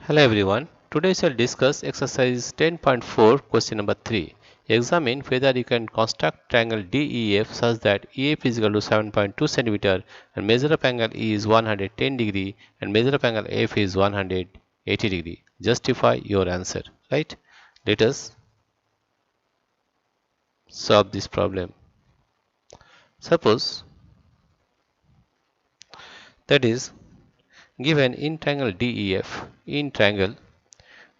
Hello everyone. Today we shall discuss exercise 10.4 question number 3. Examine whether you can construct triangle DEF such that EF is equal to 7.2 cm and measure of angle E is 110 degree and measure of angle F is 180 degree. Justify your answer. Right? Let us solve this problem. Suppose that is given in triangle DEF in triangle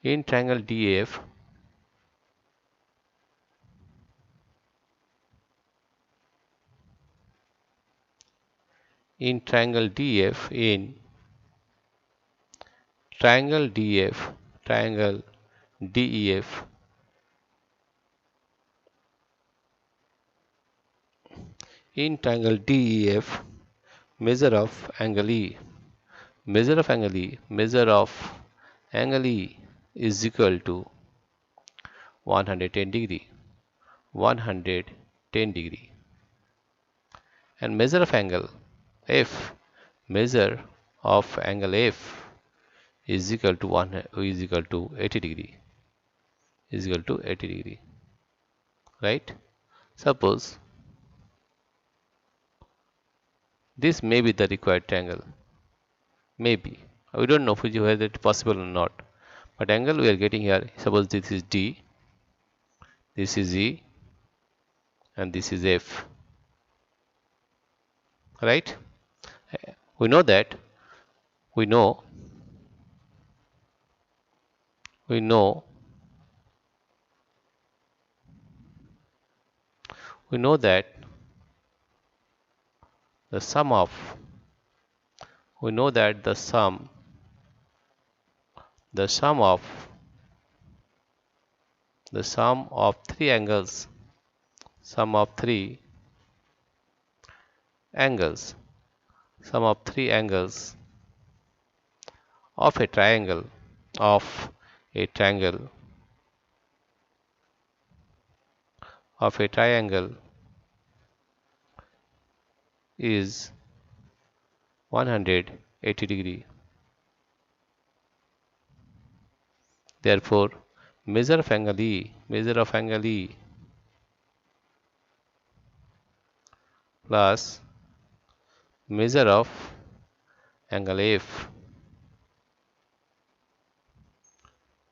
DEF in triangle DF in triangle DF triangle DEF in triangle DEF measure of angle E measure of angle E is equal to 110 degree 110 degree and measure of angle F measure of angle F is equal to 80 degree is equal to 80 degree, right? Suppose this may be the required triangle, maybe we don't know whether it's possible or not, but angle we are getting here, suppose this is D, this is E and this is F, right? We know that we know we know we know that the sum of we know that the sum of three angles sum of three angles sum of three angles of a triangle of a triangle of a triangle is 180 degree. Therefore, measure of angle E plus measure of angle F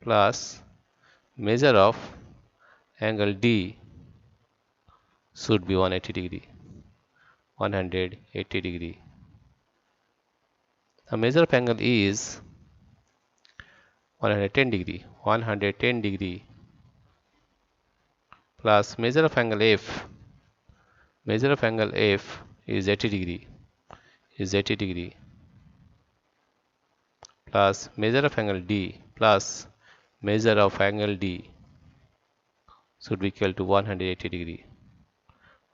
plus measure of angle D should be 180 degree. 180 degree. The measure of angle E is 110 degree. 110 degree plus measure of angle F. Measure of angle F is 80 degree. Is 80 degree plus measure of angle D plus measure of angle D should be equal to 180 degree.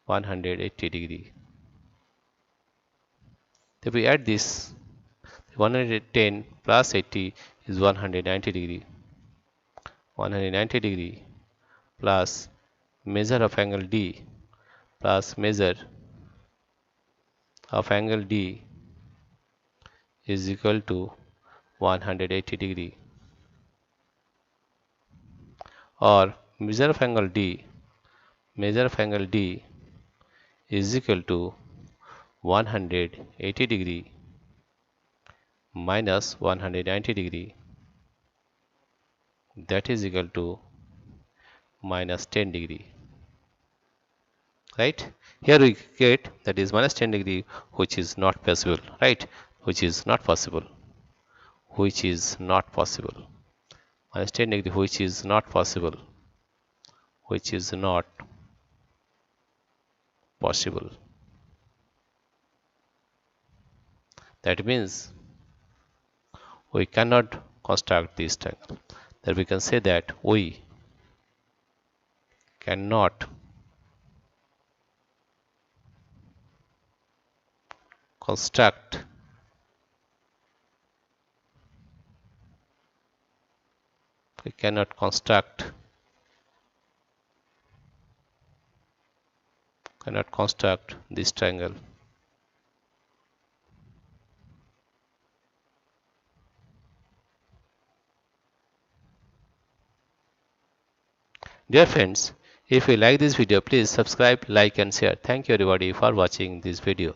180 degree. If we add this, 110 plus 80 is 190 degree. 190 degree plus measure of angle D plus measure of angle D is equal to 180 degree, or measure of angle D is equal to 180 degree minus 190 degree, that is equal to minus 10 degree, right? Here we get that is minus 10 degree, which is not possible, right? Which is not possible. Minus 10 degree which is not possible. That means we cannot construct this triangle. That we can say that we cannot construct this triangle. Dear friends, if you like this video, please subscribe, like and share. Thank you everybody for watching this video.